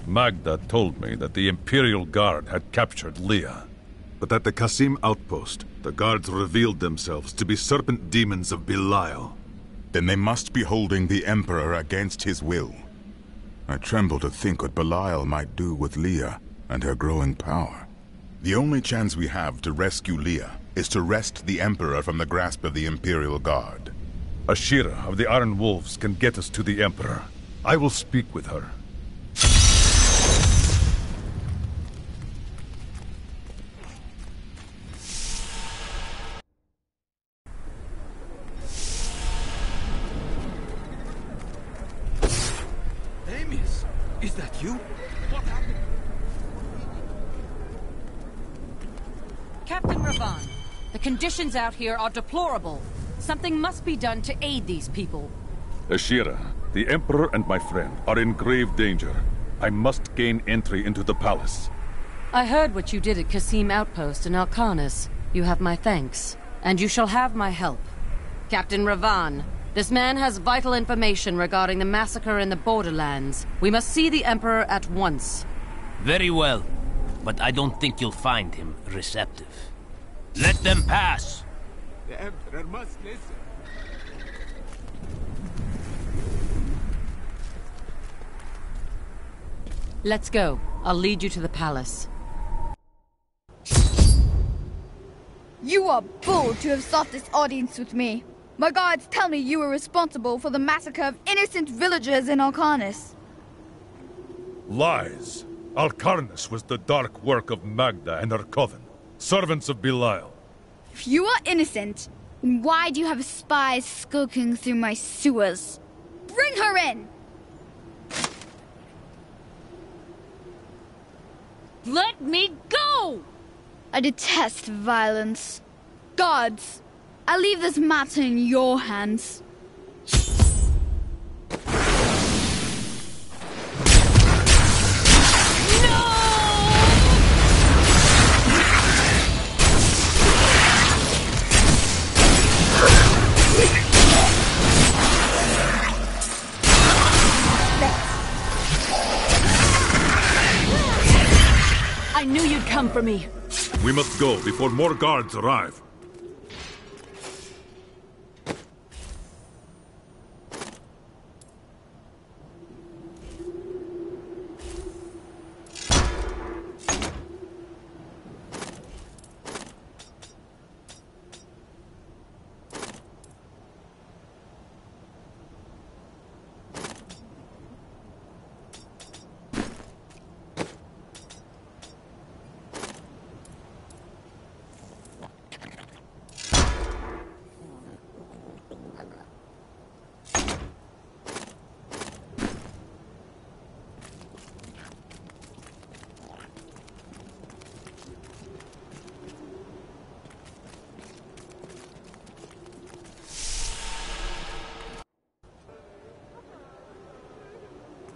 Magda told me that the Imperial Guard had captured Leah. But at the Qasim outpost, the guards revealed themselves to be serpent demons of Belial. Then they must be holding the Emperor against his will. I tremble to think what Belial might do with Leah and her growing power. The only chance we have to rescue Leah is to wrest the Emperor from the grasp of the Imperial Guard. Ashira of the Iron Wolves can get us to the Emperor. I will speak with her. Is that you? What happened? Captain Ravan, the conditions out here are deplorable. Something must be done to aid these people. Ashira, the Emperor and my friend are in grave danger. I must gain entry into the palace. I heard what you did at Qasim Outpost in Alcanis. You have my thanks, and you shall have my help. Captain Ravan, this man has vital information regarding the massacre in the borderlands. We must see the Emperor at once. Very well, but I don't think you'll find him receptive. Let them pass! The Emperor must listen. Let's go. I'll lead you to the palace. You are bold to have sought this audience with me. My guards tell me you were responsible for the massacre of innocent villagers in Alcanis. Lies. Alcarnus was the dark work of Magda and her coven, servants of Belial. If you are innocent, then why do you have spies skulking through my sewers? Bring her in! Let me go! I detest violence. Guards, I leave this matter in your hands. I knew you'd come for me. We must go before more guards arrive.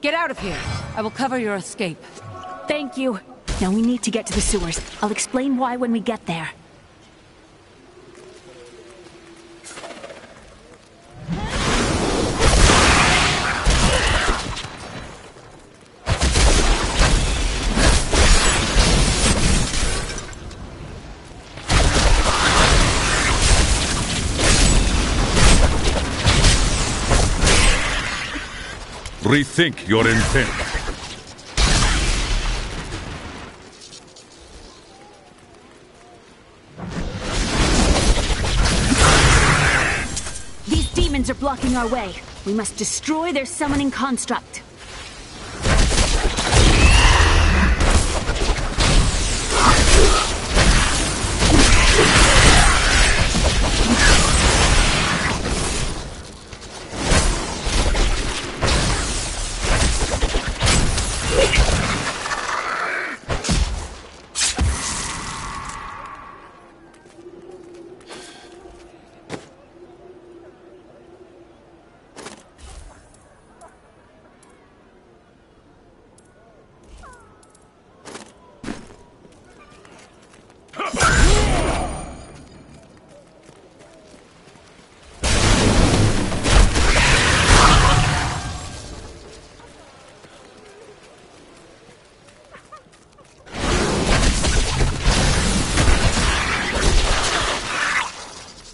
Get out of here. I will cover your escape. Thank you. Now we need to get to the sewers. I'll explain why when we get there. Rethink your intent. These demons are blocking our way. We must destroy their summoning construct.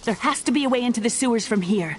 There has to be a way into the sewers from here.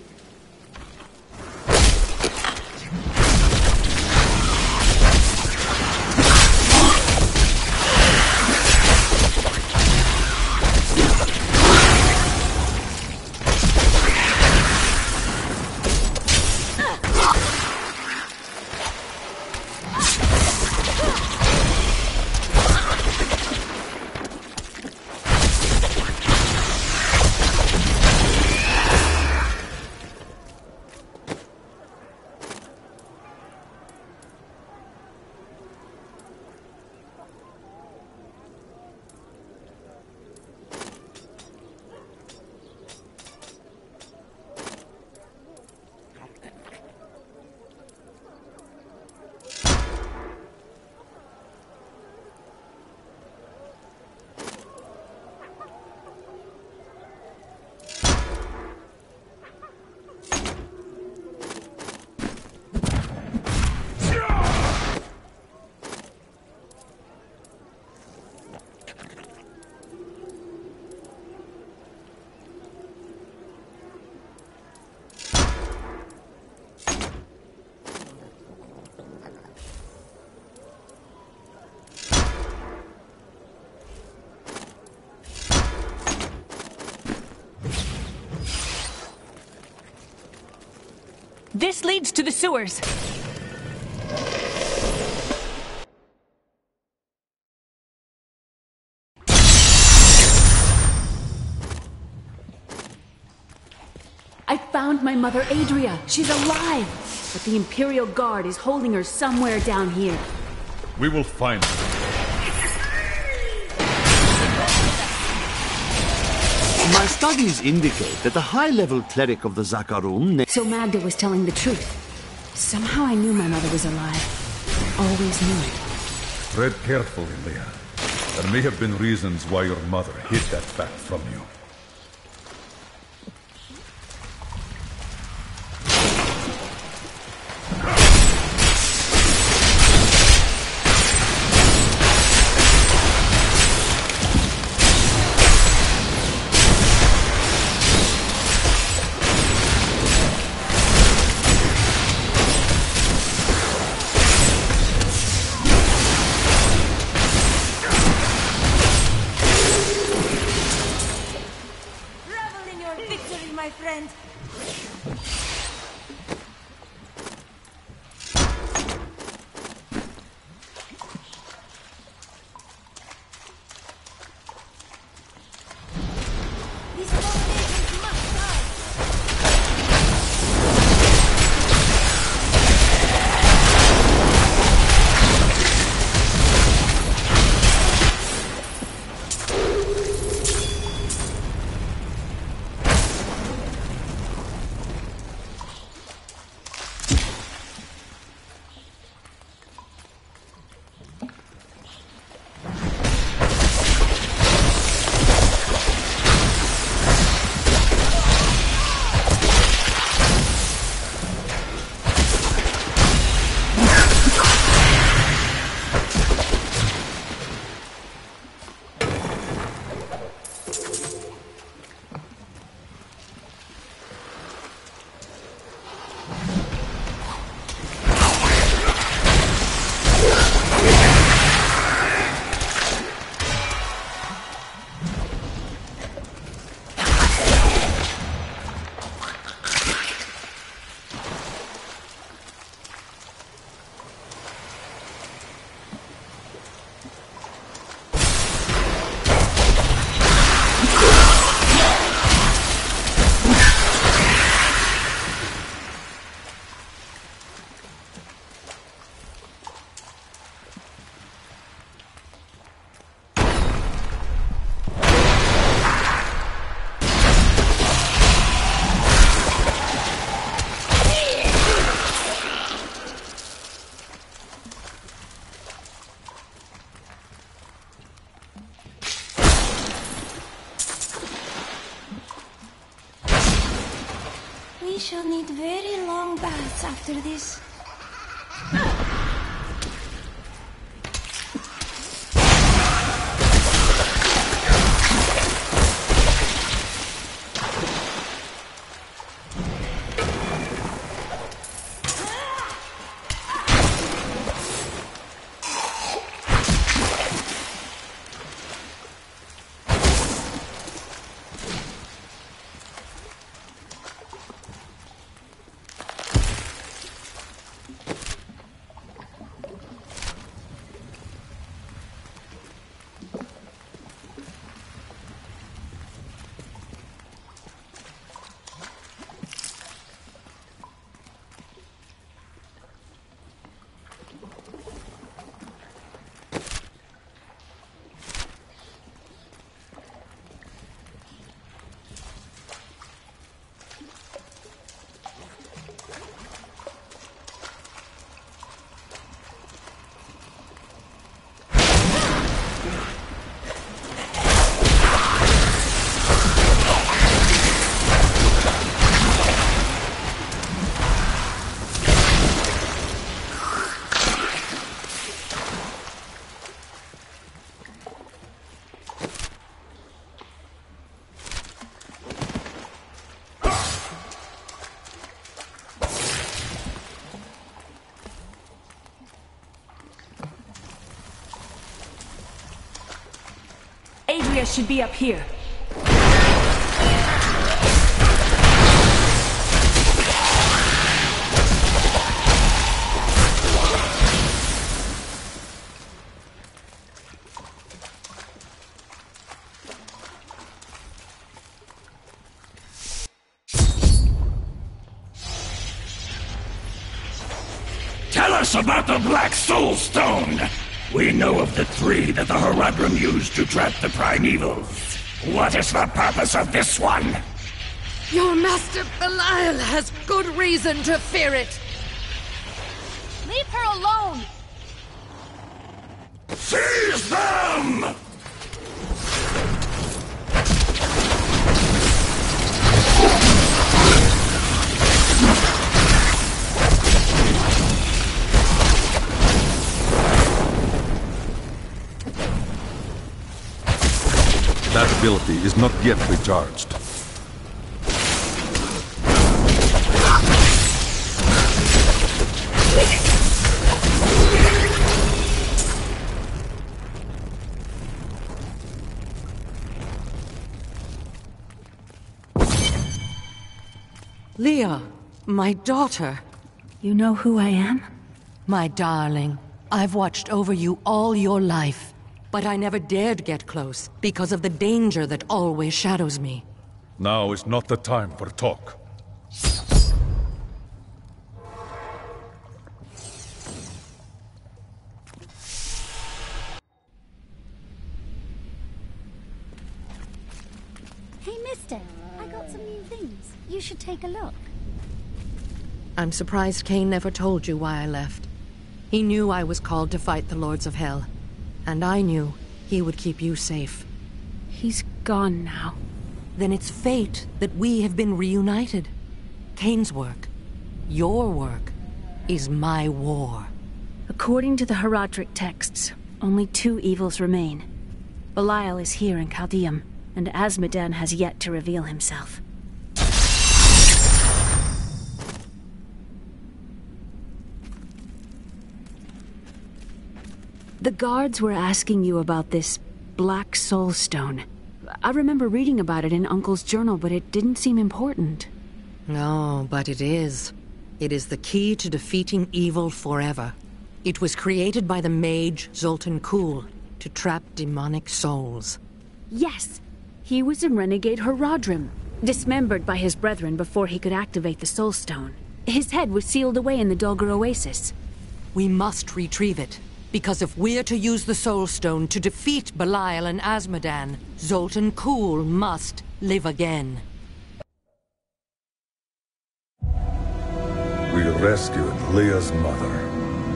This leads to the sewers. I found my mother Adria. She's alive. But the Imperial Guard is holding her somewhere down here. We will find her. My studies indicate that the high-level cleric of the Zakarum... So Magda was telling the truth. Somehow I knew my mother was alive. Always knew it. Tread carefully, Leah. There may have been reasons why your mother hid that fact from you. We shall need very long baths after this. Adria should be up here. Tell us about the Black Soul Stone! We know of the three that the Horadrim used to trap the Primevals. What is the purpose of this one? Your master Belial has good reason to fear it. Leave her alone! Seize them! That ability is not yet recharged. Leah, my daughter. You know who I am? My darling, I've watched over you all your life. But I never dared get close, because of the danger that always shadows me. Now is not the time for talk. Hey, mister, I got some new things. You should take a look. I'm surprised Cain never told you why I left. He knew I was called to fight the Lords of Hell. And I knew he would keep you safe. He's gone now. Then it's fate that we have been reunited. Cain's work, your work, is my war. According to the Horadric texts, only two evils remain. Belial is here in Chaldeum, and Azmodan has yet to reveal himself. The guards were asking you about this Black Soul Stone. I remember reading about it in Uncle's journal, but it didn't seem important. No, but it is. It is the key to defeating evil forever. It was created by the mage Zoltan Kuhl to trap demonic souls. Yes! He was a renegade Horadrim, dismembered by his brethren before he could activate the Soul Stone. His head was sealed away in the Dulgar Oasis. We must retrieve it. Because if we're to use the Soul Stone to defeat Belial and Azmodan, Zoltan Kuhl must live again. We rescued Leah's mother,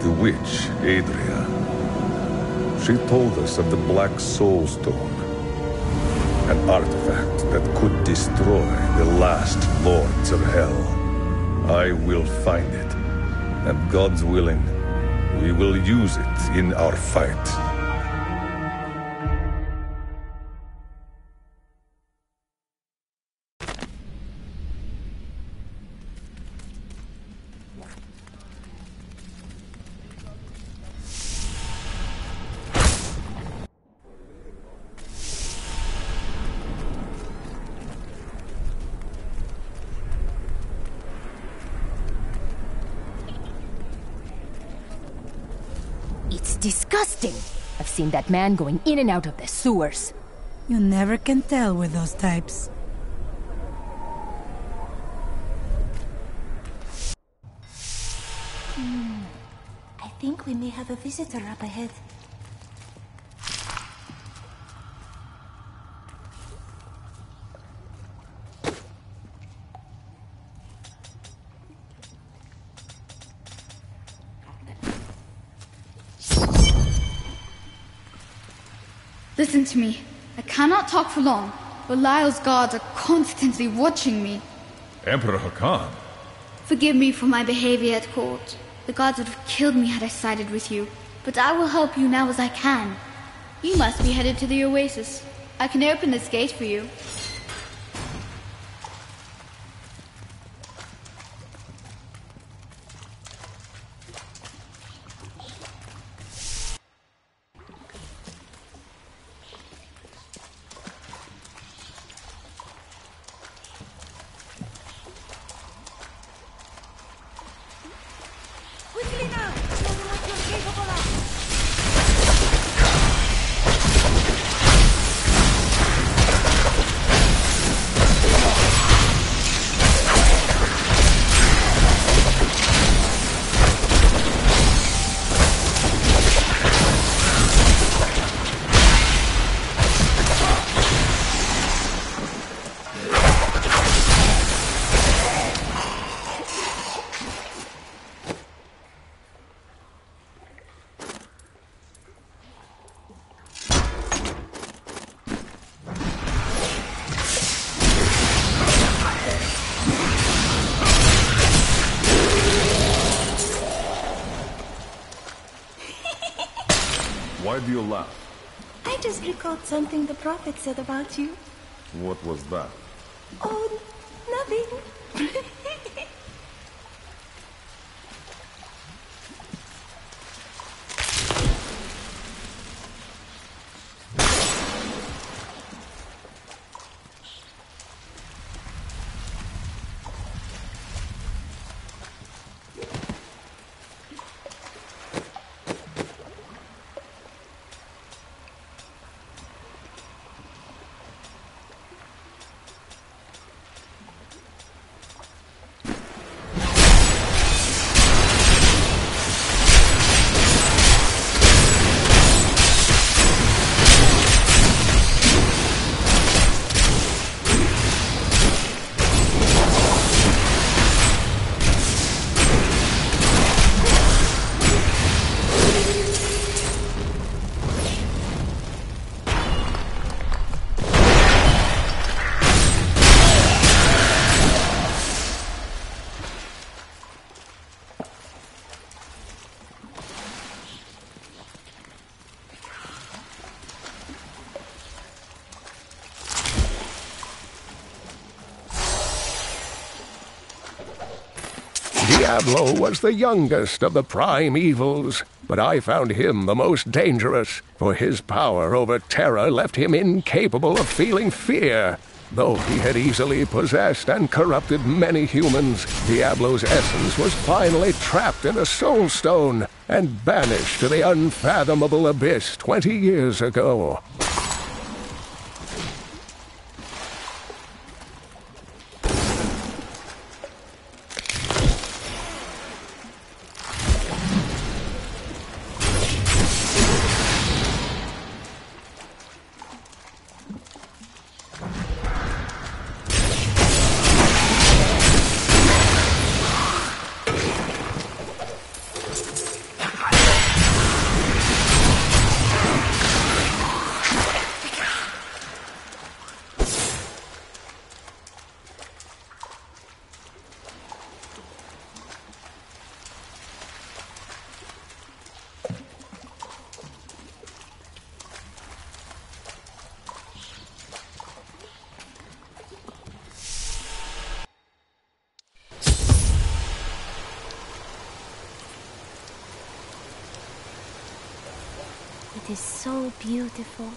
the witch, Adria. She told us of the Black Soul Stone, an artifact that could destroy the last Lords of Hell. I will find it, and God's willing, we will use it in our fight. It's disgusting. I've seen that man going in and out of the sewers. You never can tell with those types. I think we may have a visitor up ahead. Listen to me. I cannot talk for long. Belial's guards are constantly watching me. Emperor Hakan? Forgive me for my behavior at court. The gods would have killed me had I sided with you. But I will help you now as I can. You must be headed to the oasis. I can open this gate for you. Why do you laugh? I just recalled something the Prophet said about you. What was that? Oh, nothing. Diablo was the youngest of the prime evils, but I found him the most dangerous, for his power over terror left him incapable of feeling fear. Though he had easily possessed and corrupted many humans, Diablo's essence was finally trapped in a soul stone and banished to the unfathomable abyss 20 years ago. It is so beautiful.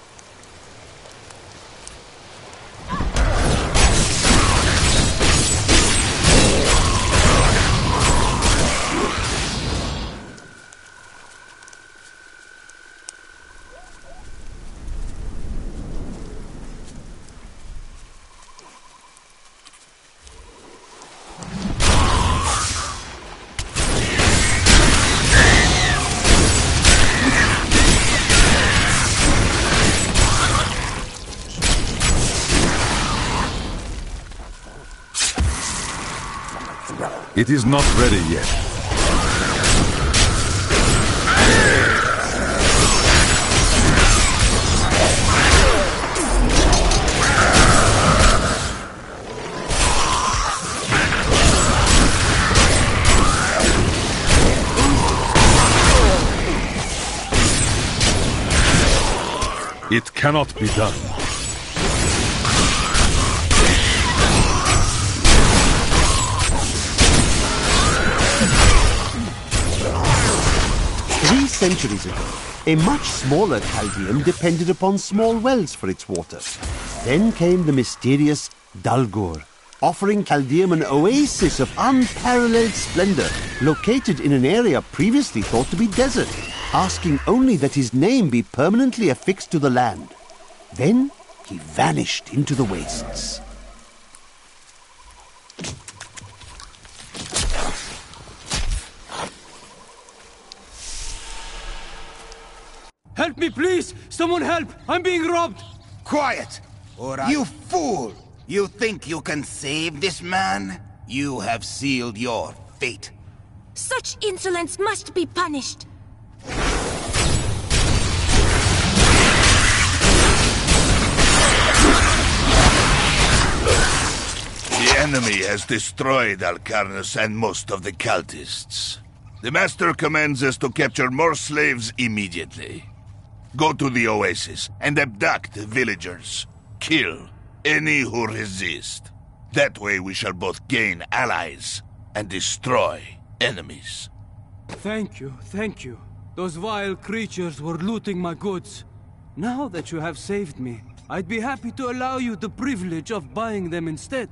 It is not ready yet. It cannot be done. Centuries ago, a much smaller Chaldeum depended upon small wells for its water. Then came the mysterious Dalgur, offering Chaldeum an oasis of unparalleled splendor, located in an area previously thought to be desert, asking only that his name be permanently affixed to the land. Then he vanished into the wastes. Help me, please! Someone help! I'm being robbed! Quiet! You fool! You think you can save this man? You have sealed your fate. Such insolence must be punished. The enemy has destroyed Alcarnus and most of the cultists. The Master commands us to capture more slaves immediately. Go to the oasis and abduct the villagers. Kill any who resist. That way we shall both gain allies and destroy enemies. Thank you, thank you. Those vile creatures were looting my goods. Now that you have saved me, I'd be happy to allow you the privilege of buying them instead.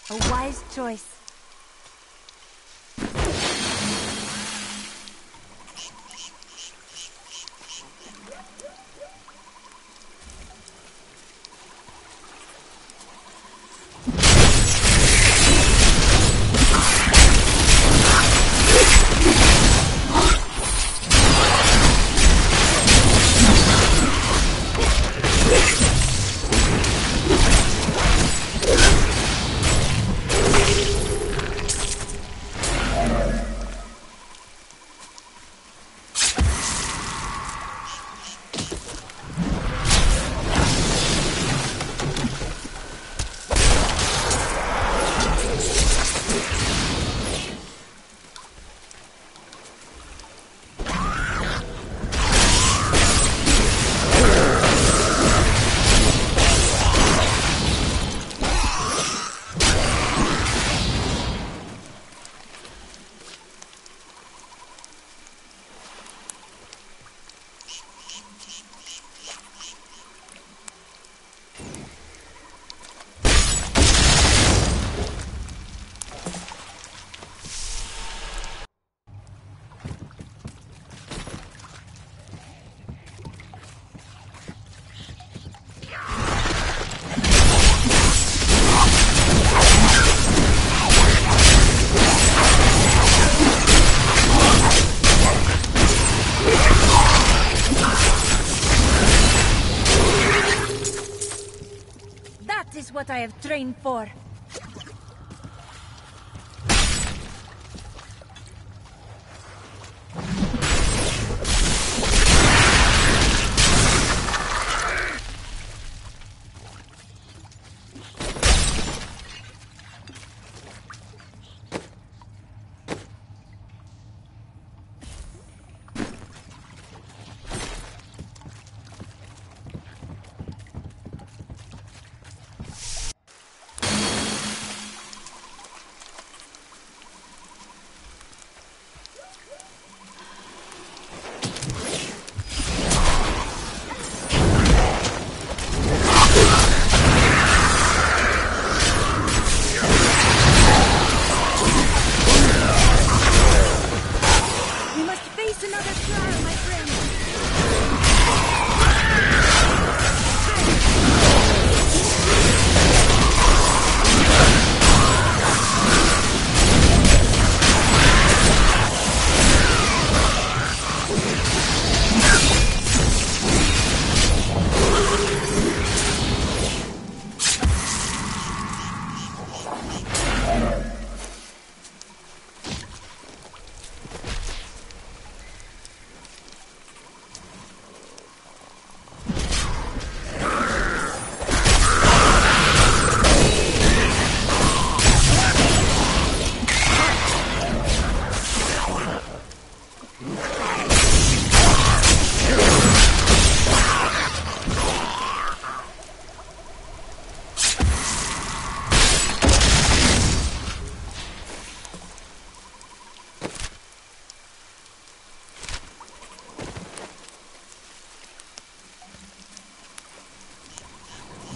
A wise choice. What I have trained for.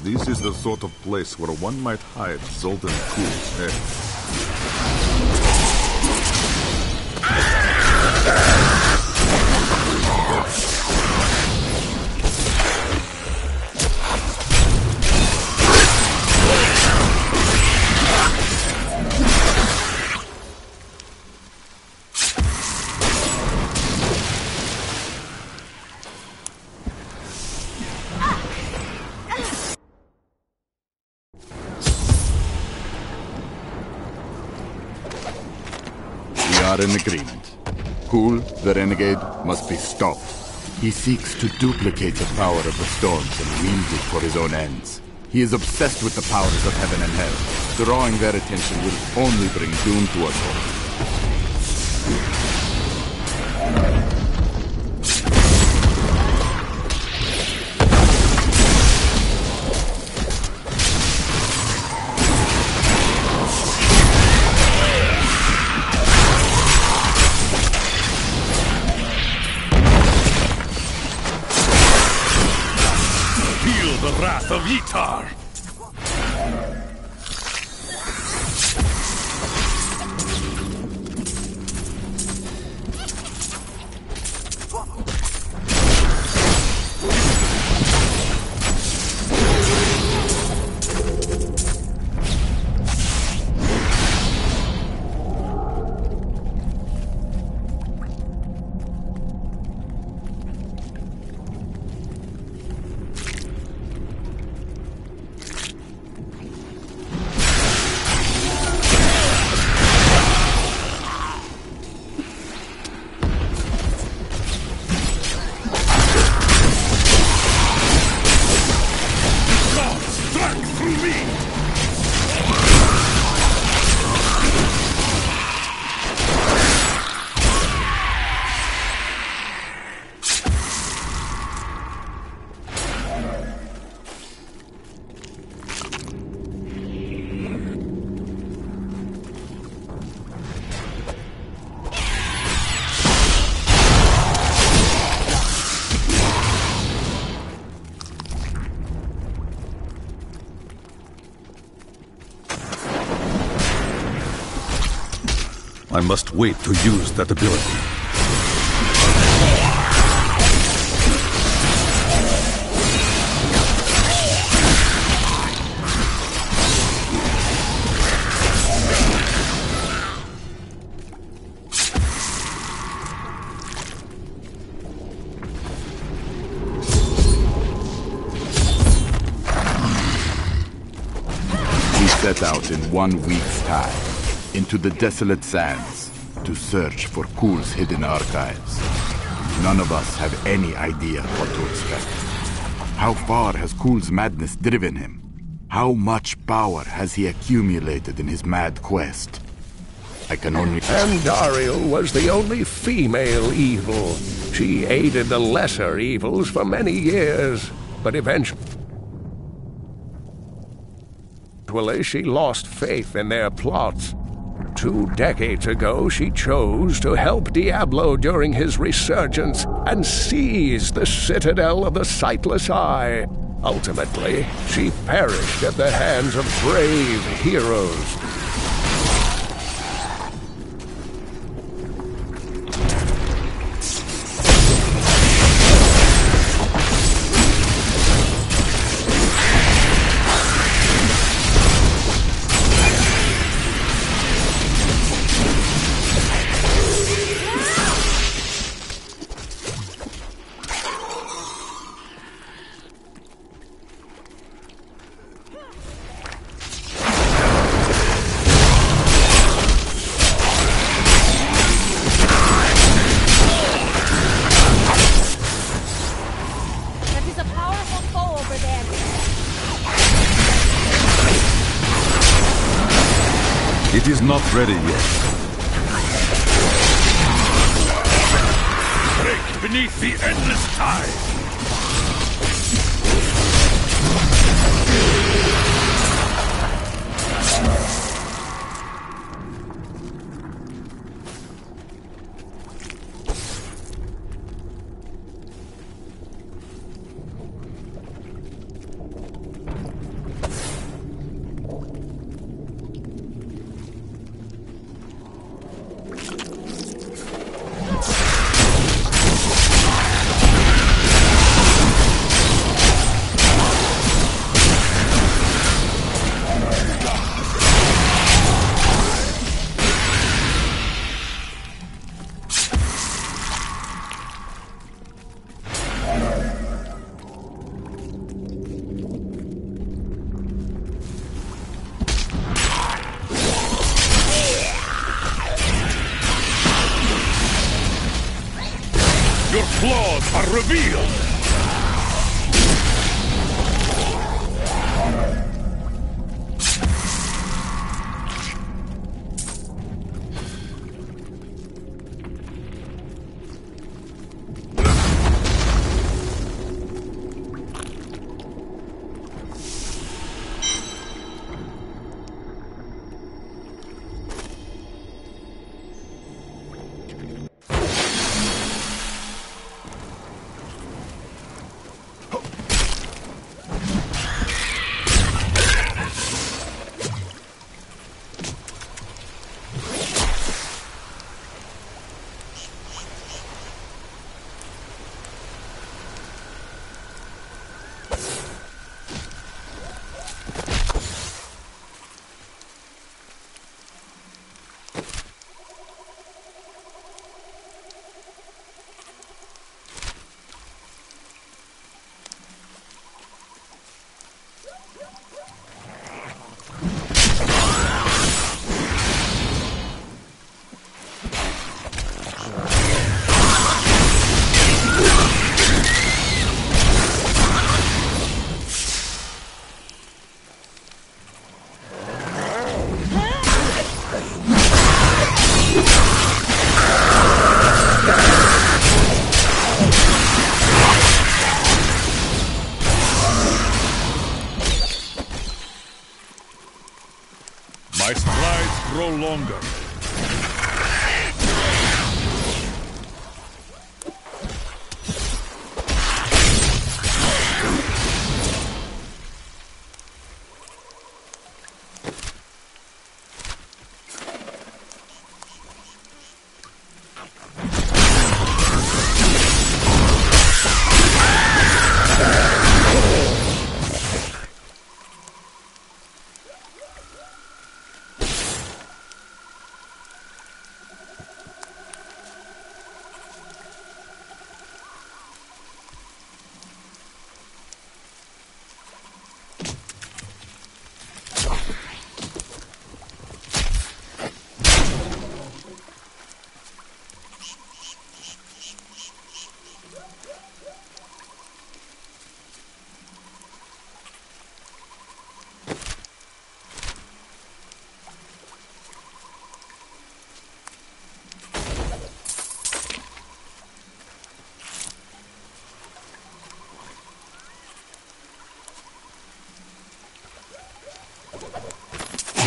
This is the sort of place where one might hide Zoltan Kuhl's head. In agreement. Kuhl, the renegade, must be stopped. He seeks to duplicate the power of the storms and wield it for his own ends. He is obsessed with the powers of heaven and hell. Drawing their attention will only bring doom to us all. Of Yitar! I must wait to use that ability. We set out in 1 week's time into the desolate sands to search for Kuhl's hidden archives. None of us have any idea what to expect. How far has Kuhl's madness driven him? How much power has he accumulated in his mad quest? I can only... And Dariel was the only female evil. She aided the lesser evils for many years, but eventually she lost faith in their plots. 2 decades ago, she chose to help Diablo during his resurgence and seize the citadel of the Sightless Eye. Ultimately, she perished at the hands of brave heroes. It is not ready yet. Break beneath the endless tide! flaws are revealed! My strides grow longer.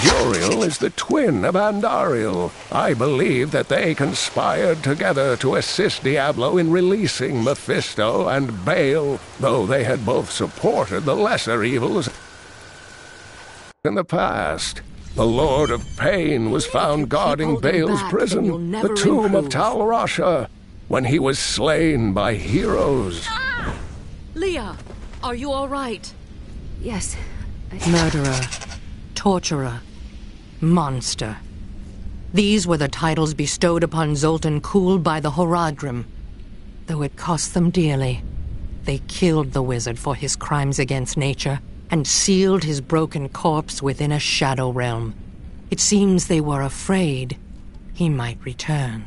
Uriel is the twin of Andariel. I believe that they conspired together to assist Diablo in releasing Mephisto and Baal, though they had both supported the lesser evils in the past. The Lord of Pain was found guarding Baal's prison, the tomb of Tal Rasha, when he was slain by heroes. Leah, are you all right? Yes. Murderer, torturer, monster. These were the titles bestowed upon Zoltan Kull by the Horadrim. Though it cost them dearly, they killed the wizard for his crimes against nature and sealed his broken corpse within a shadow realm. It seems they were afraid he might return.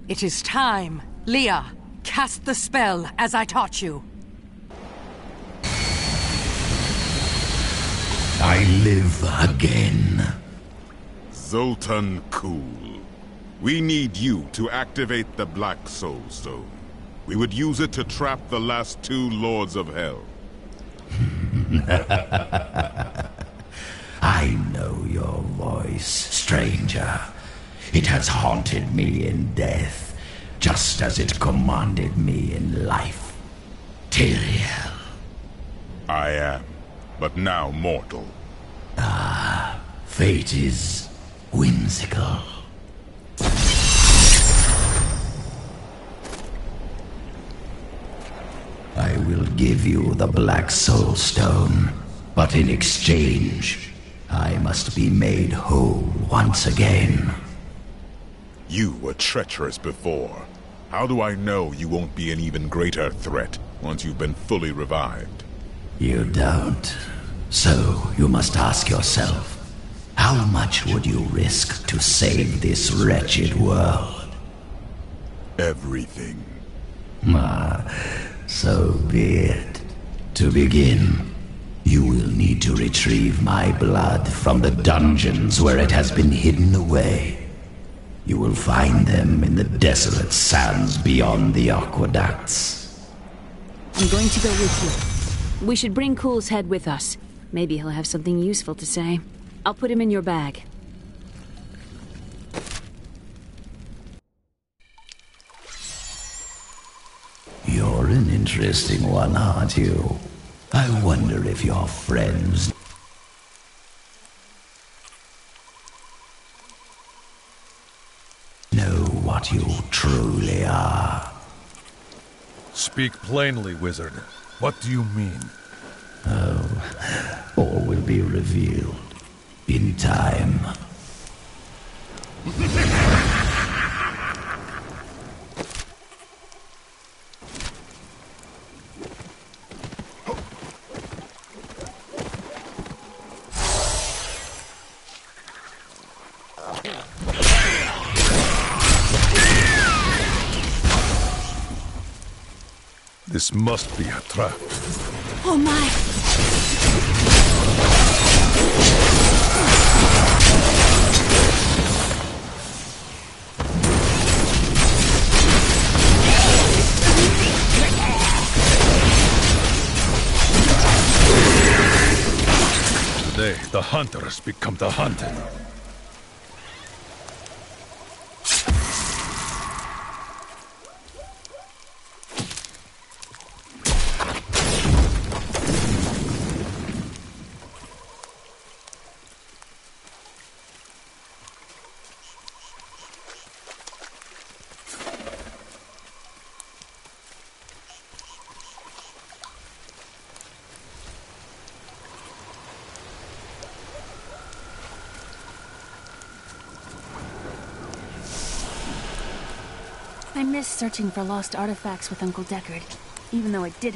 It is time. Leah, cast the spell as I taught you. I live again. Zoltan Kull. We need you to activate the Black Soul Stone. We would use it to trap the last two Lords of Hell. I know your voice, stranger. It has haunted me in death, just as it commanded me in life. Tyrael. I am, but now mortal. Ah, fate is whimsical. I will give you the Black Soul Stone, but in exchange, I must be made whole once again. You were treacherous before. How do I know you won't be an even greater threat once you've been fully revived? You don't. So you must ask yourself, How much would you risk to save this wretched world? Everything. So be it. To begin, you will need to retrieve my blood from the dungeons where it has been hidden away. You will find them in the desolate sands beyond the aqueducts. I'm going to go with you. We should bring Cool's head with us. Maybe he'll have something useful to say. I'll put him in your bag. You're an interesting one, aren't you? I wonder if your friends know what you truly are. Speak plainly, wizard. What do you mean? Oh, all will be revealed in time. This must be a trap. Oh my! Today, the hunters become the hunted. I miss searching for lost artifacts with Uncle Deckard, even though it did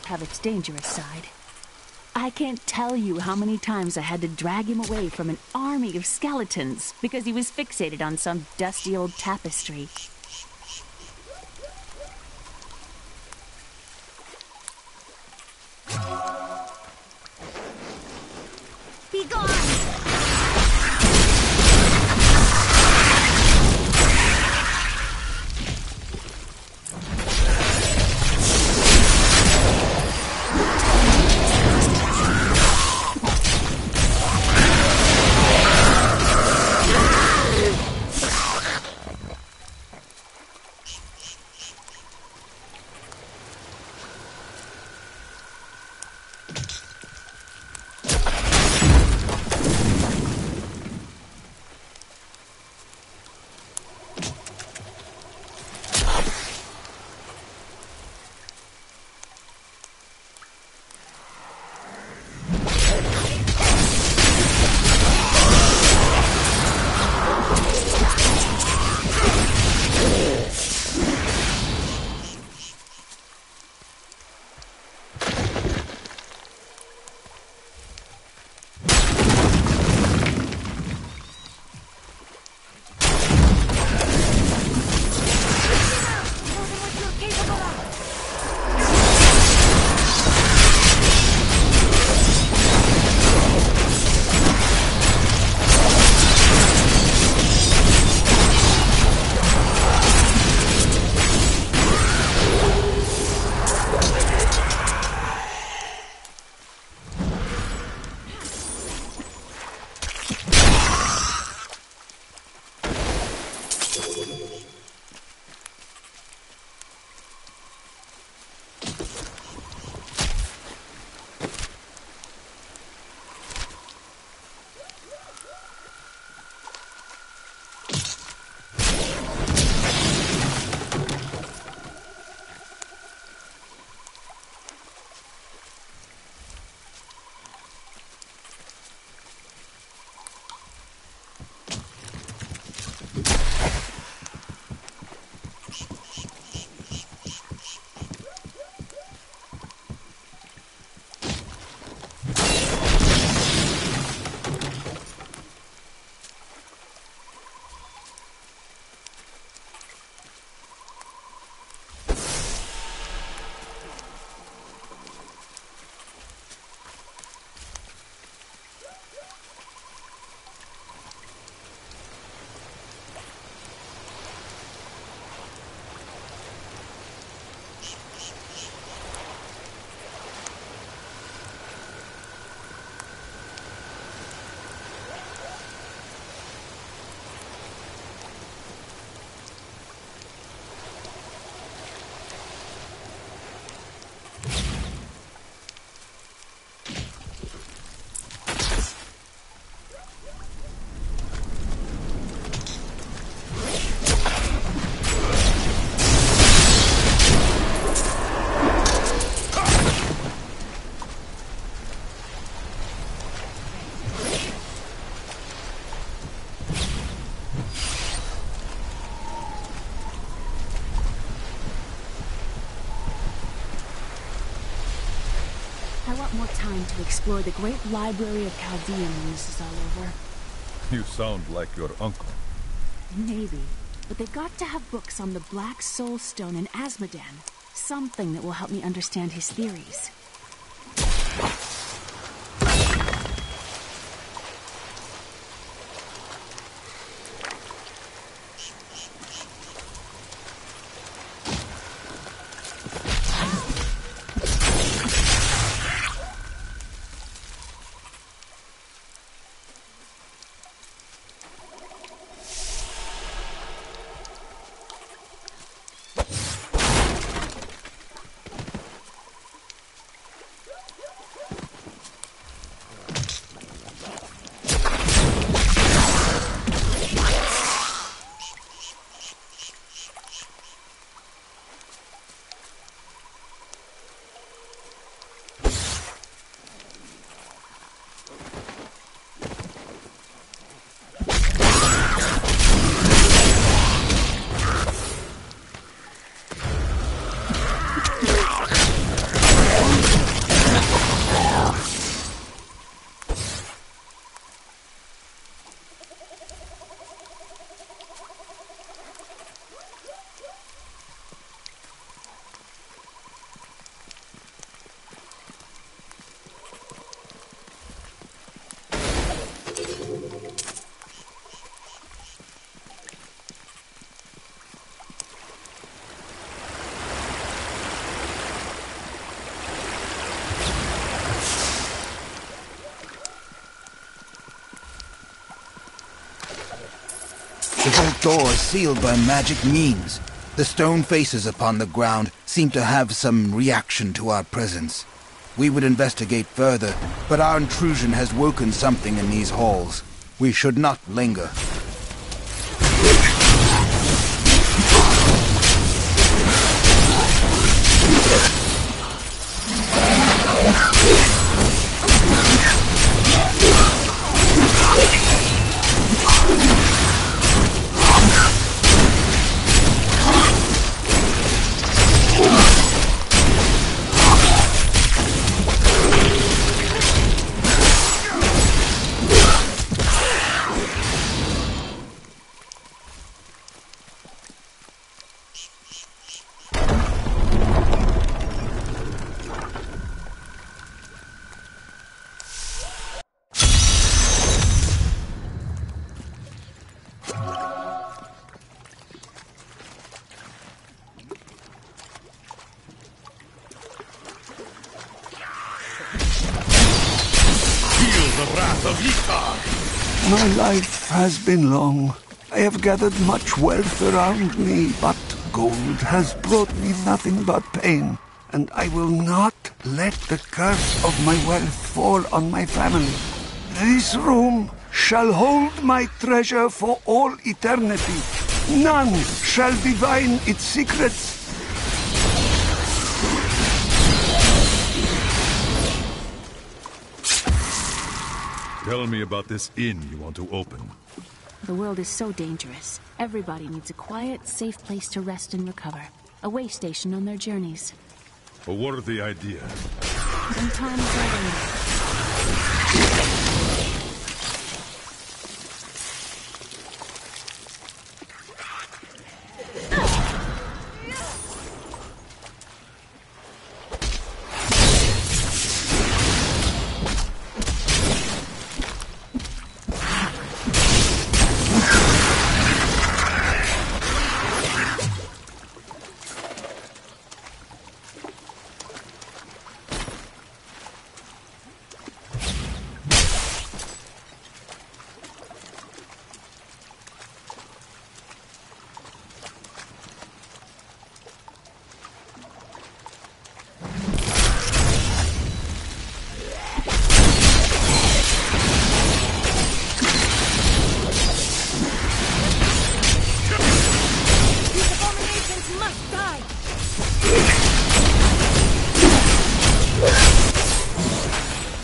have its dangerous side. I can't tell you how many times I had to drag him away from an army of skeletons because he was fixated on some dusty old tapestry. Be gone! I want more time to explore the great library of Chaldean when this is all over. You sound like your uncle. Maybe. But they've got to have books on the Black Soul Stone and Asmodan. Something that will help me understand his theories. The vault door is sealed by magic means. The stone faces upon the ground seem to have some reaction to our presence. We would investigate further, but our intrusion has woken something in these halls. We should not linger. My life has been long. I have gathered much wealth around me, but gold has brought me nothing but pain, and I will not let the curse of my wealth fall on my family. This room shall hold my treasure for all eternity. None shall divine its secrets. Tell me about this inn you want to open. The world is so dangerous. Everybody needs a quiet, safe place to rest and recover. A way station on their journeys. A worthy idea. Sometimes I wonder.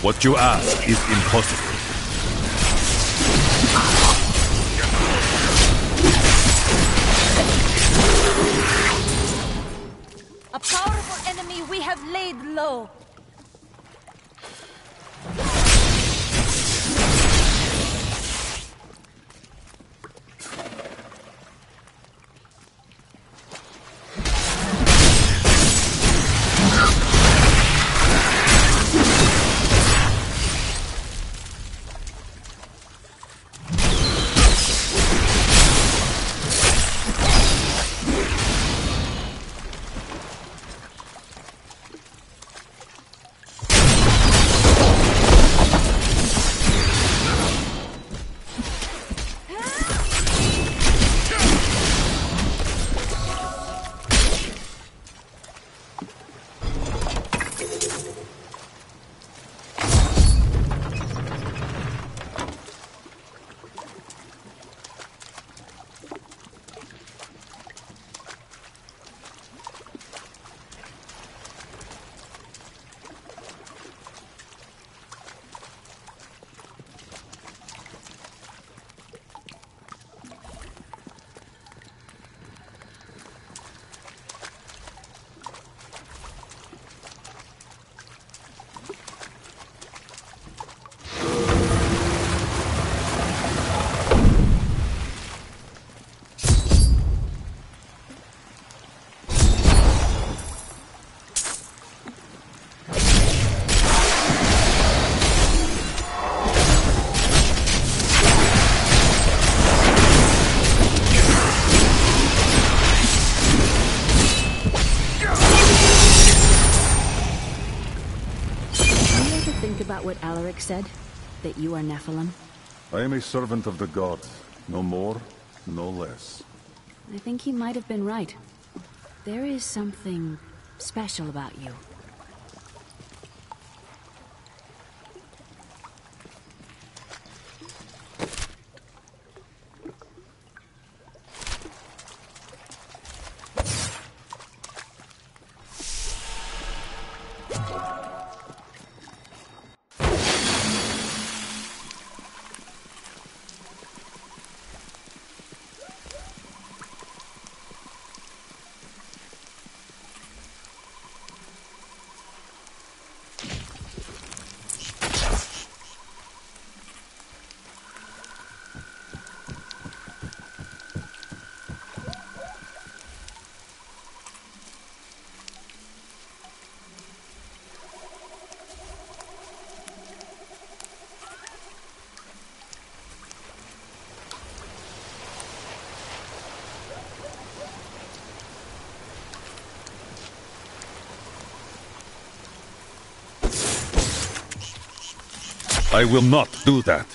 What you ask is impossible. A powerful enemy we have laid low. that what Alaric said? That you are Nephilim? I am a servant of the gods. No more, no less. I think he might have been right. There is something special about you. I will not do that.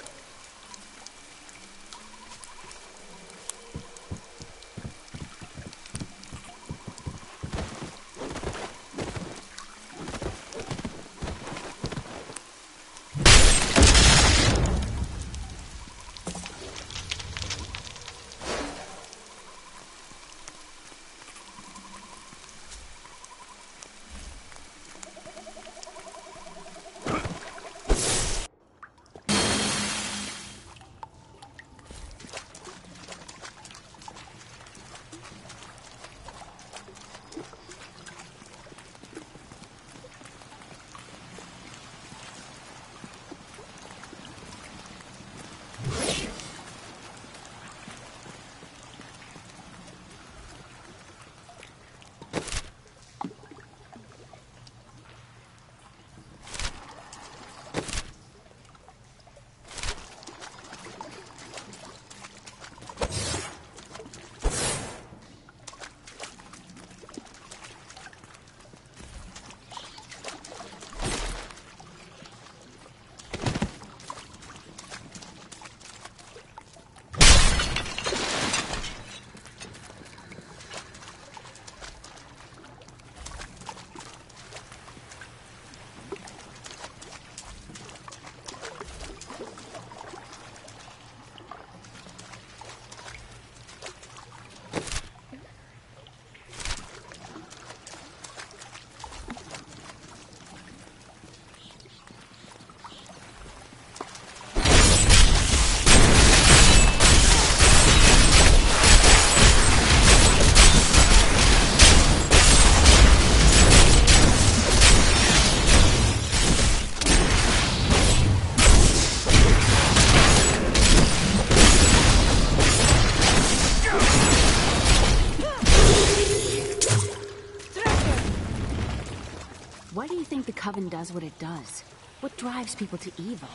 Why do you think the Coven does what it does? What drives people to evil?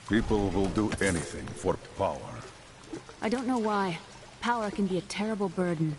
People will do anything for power. I don't know why. Power can be a terrible burden.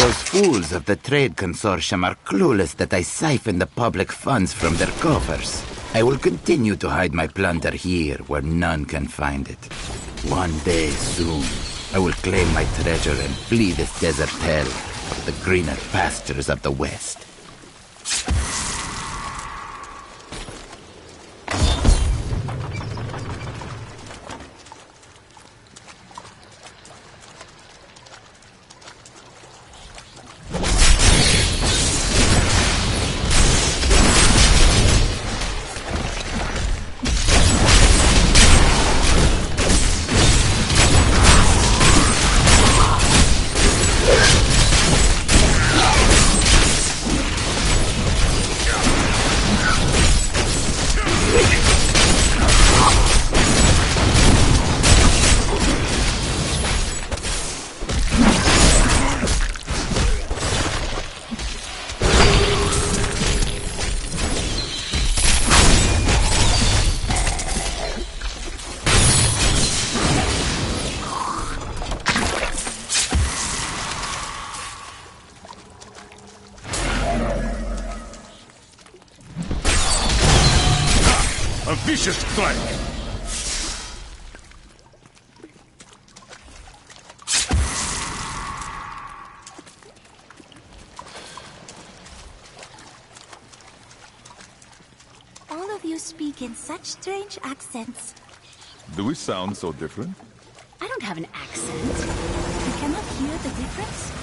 Those fools of the Trade Consortium are clueless that I siphon the public funds from their coffers. I will continue to hide my plunder here where none can find it. One day soon, I will claim my treasure and flee this desert hell for the greener pastures of the West. A vicious strike! All of you speak in such strange accents. Do we sound so different? I don't have an accent. You cannot hear the difference?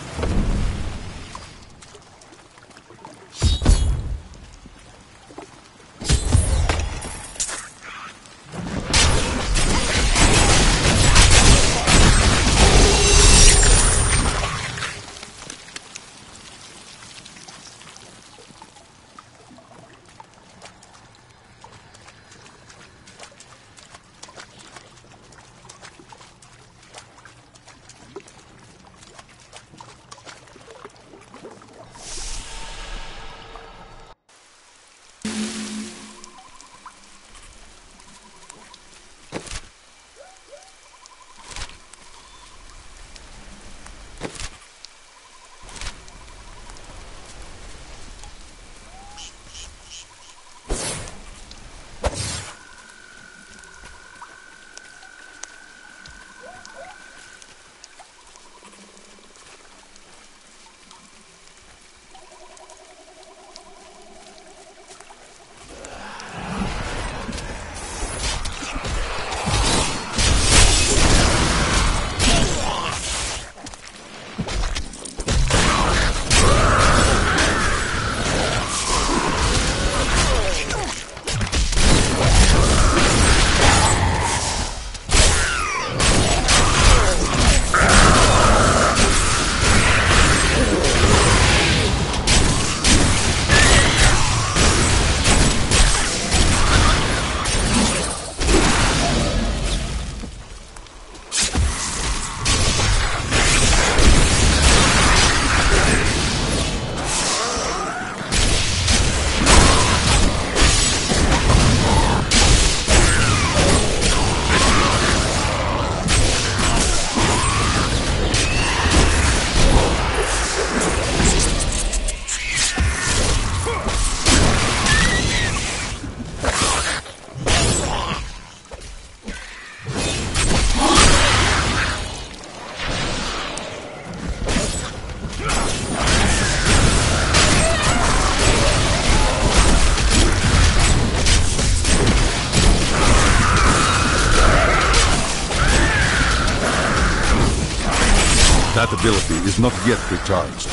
That ability is not yet recharged.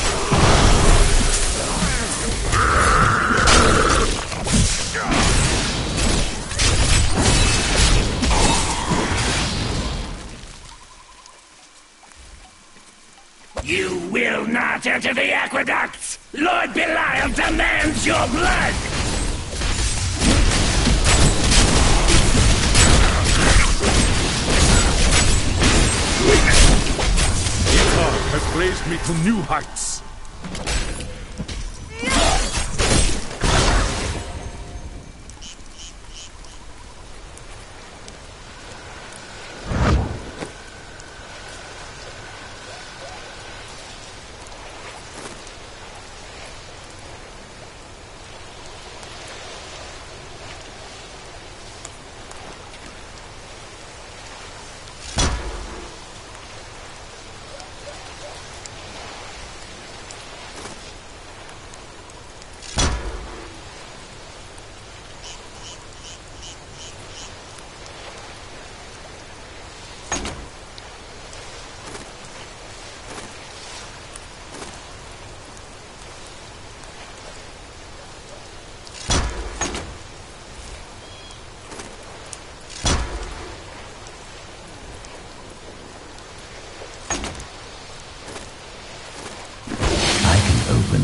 You will not enter the aqueducts! Lord Belial demands your blood! Has raised me to new heights.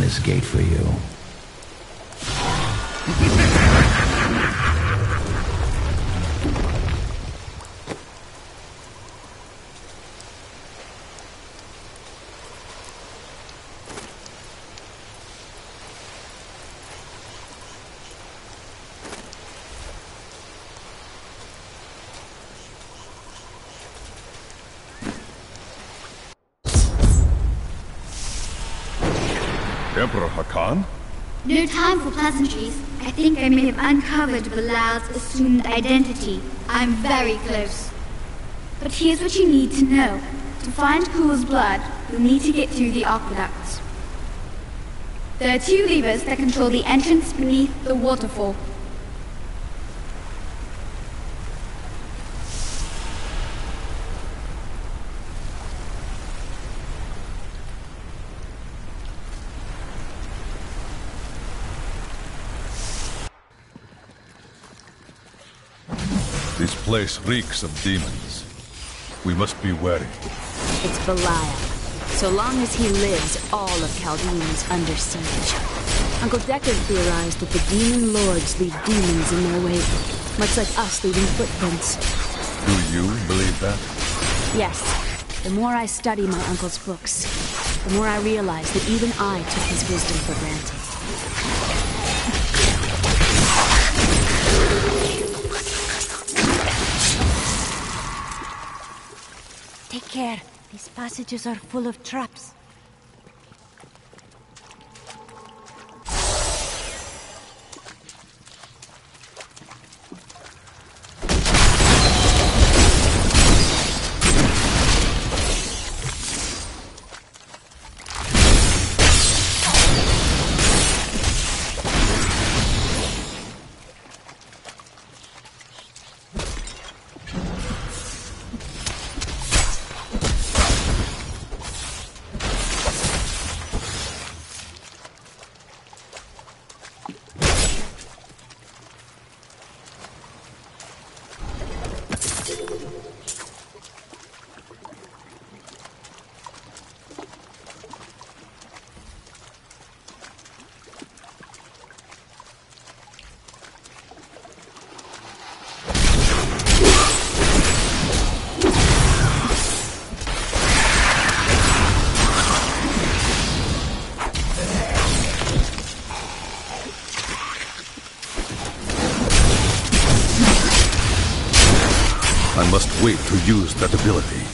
this gate for you. Emperor Hakan? No time for pleasantries. I think I may have uncovered Belial's assumed identity. I'm very close. But here's what you need to know. To find Pool's blood, you'll need to get through the aqueducts. There are 2 levers that control the entrance beneath the waterfall. This place reeks of demons. We must be wary. It's Belial. So long as he lives, all of Chaldean is under siege. Uncle Deckard theorized that the demon lords leave demons in their wake, much like us leaving footprints. Do you believe that? Yes. The more I study my uncle's books, the more I realize that even I took his wisdom for granted. Take care. These passages are full of traps. I must wait to use that ability.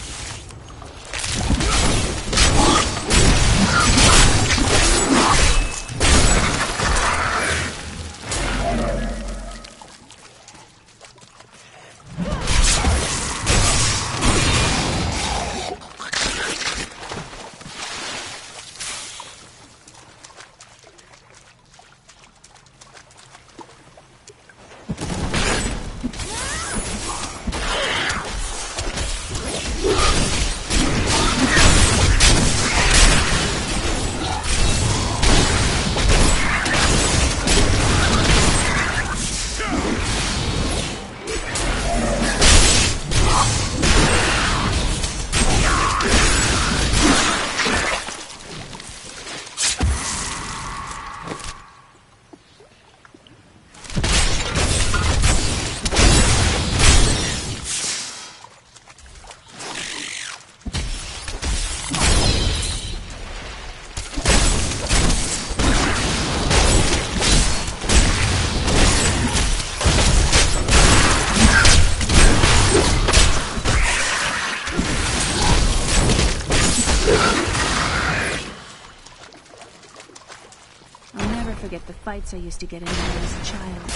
Forget the fights I used to get in when I was a child.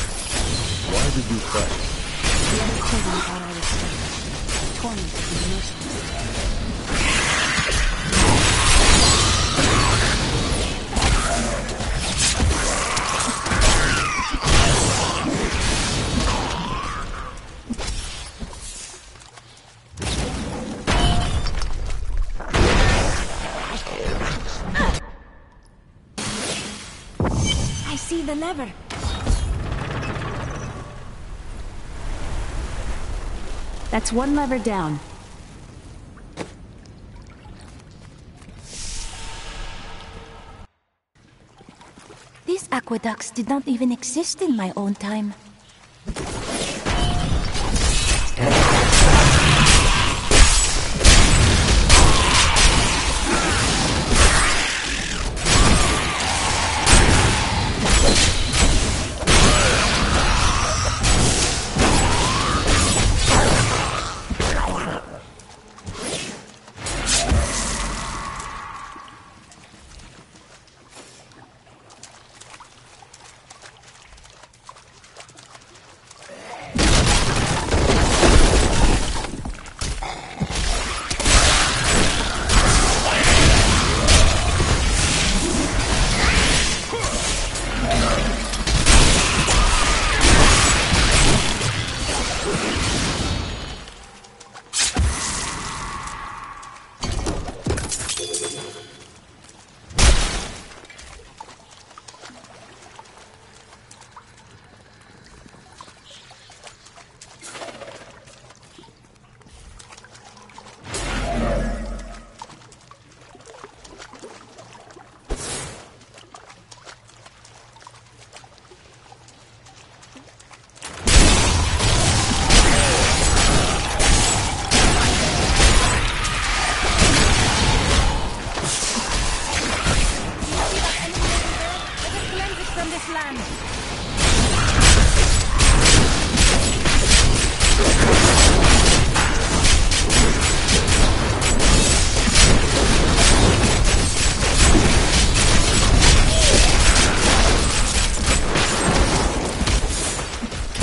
Why did you fight? The other children thought I was sick, tormented and merciless. See the lever. That's one lever down. These aqueducts did not even exist in my own time.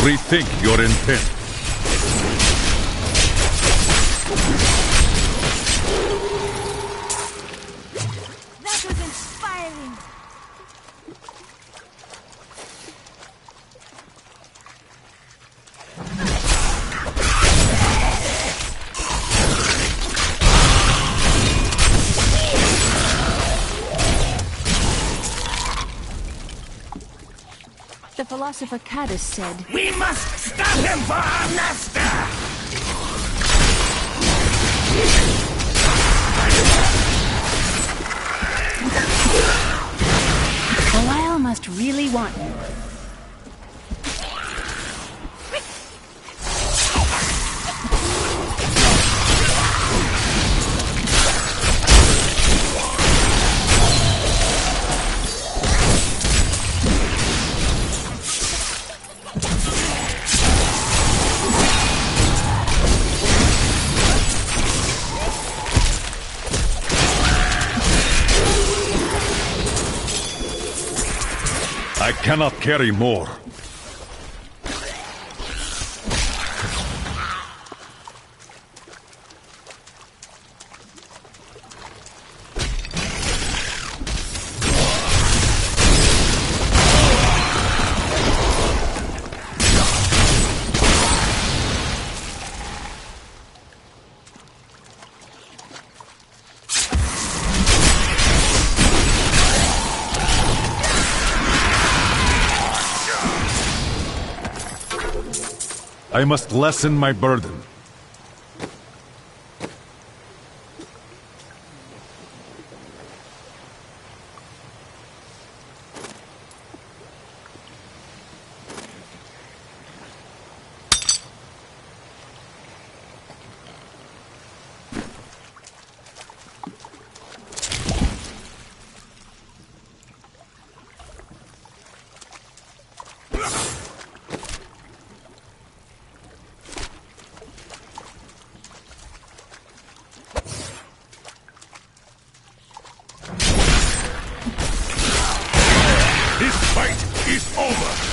Rethink your intent. That was inspiring. The philosopher Caddis said, We must stop him for our master! Belial must really want me. I cannot carry more. I must lessen my burden. It's over!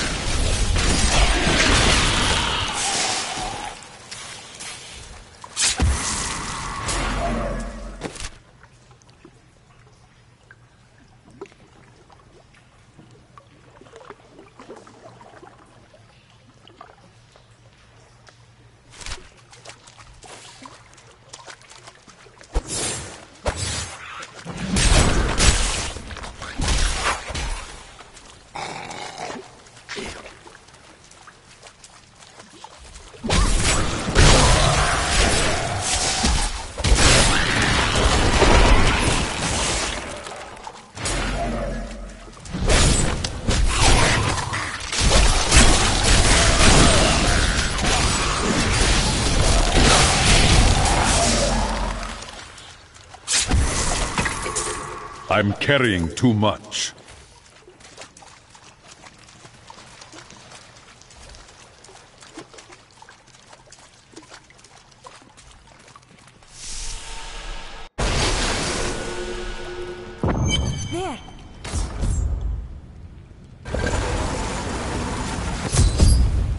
I'm carrying too much. There!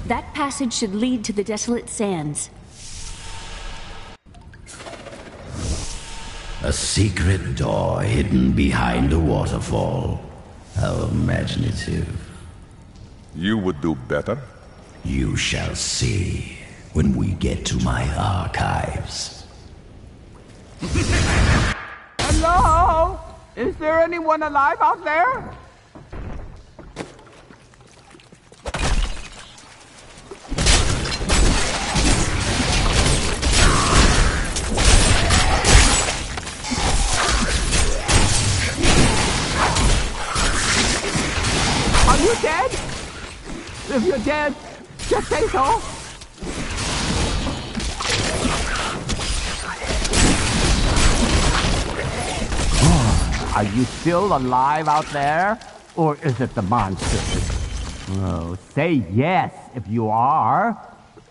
That passage should lead to the desolate sands. A secret door hidden behind a waterfall. How imaginative. You would do better? You shall see when we get to my archives. Hello? Is there anyone alive out there? Are you dead? If you're dead, just say so. Are you still alive out there? Or is it the monsters? Oh, say yes if you are.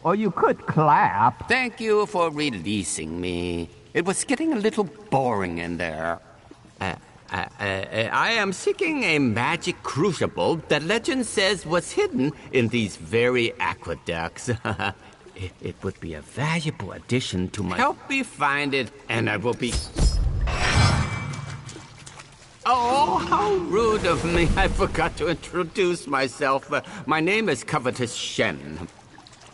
Or you could clap. Thank you for releasing me. It was getting a little boring in there. I am seeking a magic crucible that legend says was hidden in these very aqueducts. It would be a valuable addition to my... Help me find it, and I will be... Oh, how rude of me. I forgot to introduce myself. My name is Covetous Shen.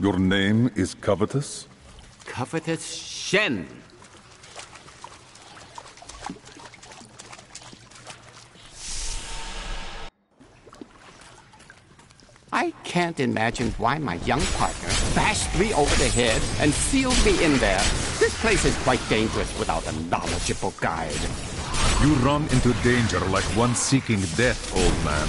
Your name is Covetous? Covetous Shen. I can't imagine why my young partner bashed me over the head and sealed me in there. This place is quite dangerous without a knowledgeable guide. You run into danger like one seeking death, old man.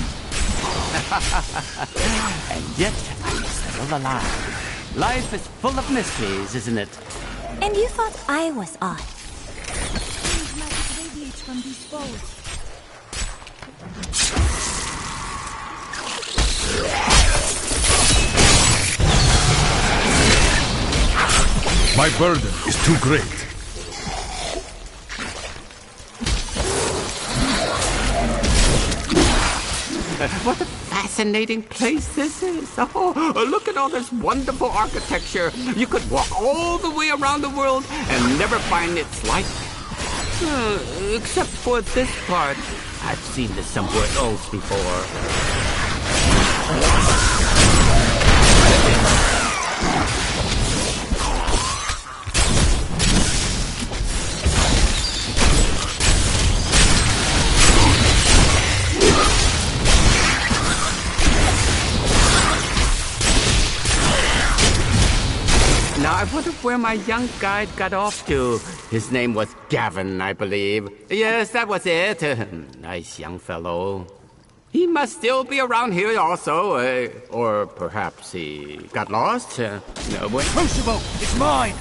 And yet, I'm still alive. Life is full of mysteries, isn't it? And you thought I was odd. Magic radiates from these bows. My burden is too great. What a fascinating place this is. Oh, look at all this wonderful architecture. You could walk all the way around the world and never find its like. Except for this part. I've seen this somewhere else before. Now, I wonder where my young guide got off to. His name was Gavin, I believe. Yes, that was it. Nice young fellow. He must still be around here also. Or perhaps he got lost. No, wait. Crucible, it's mine!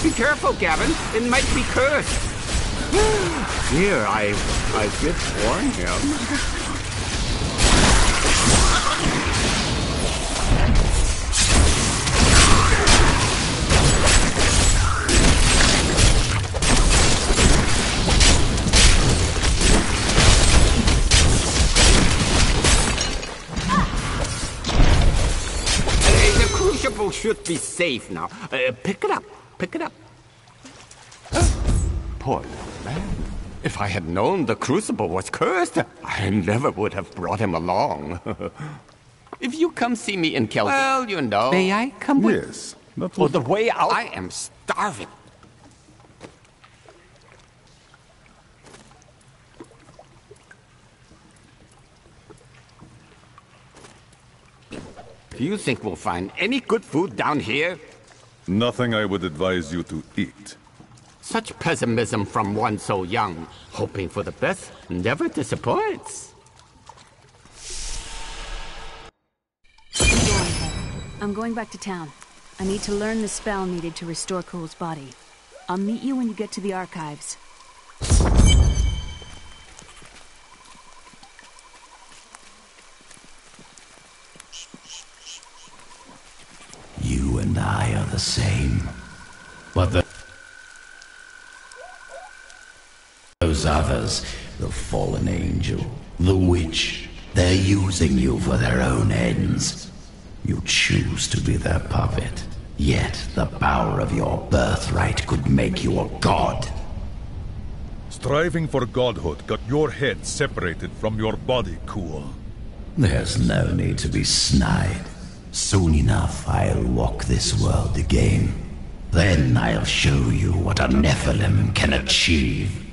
Be careful, Gavin. It might be cursed. Here, I did warn him. Should be safe now. Pick it up. Pick it up. Poor little man. If I had known the crucible was cursed, I never would have brought him along. If you come see me in Kelvin, well, you know. May I come with? Yes. Not Oh, the way out. I am starving. Do you think we'll find any good food down here? Nothing I would advise you to eat. Such pessimism from one so young. Hoping for the best never disappoints. I'm going back to town. I need to learn the spell needed to restore Cole's body. I'll meet you when you get to the archives. and I are the same. But those others, the fallen angel, the witch, they're using you for their own ends. You choose to be their puppet, yet the power of your birthright could make you a god. Striving for godhood got your head separated from your body, Cool. There's no need to be snide. Soon enough, I'll walk this world again. Then I'll show you what a Nephilim can achieve.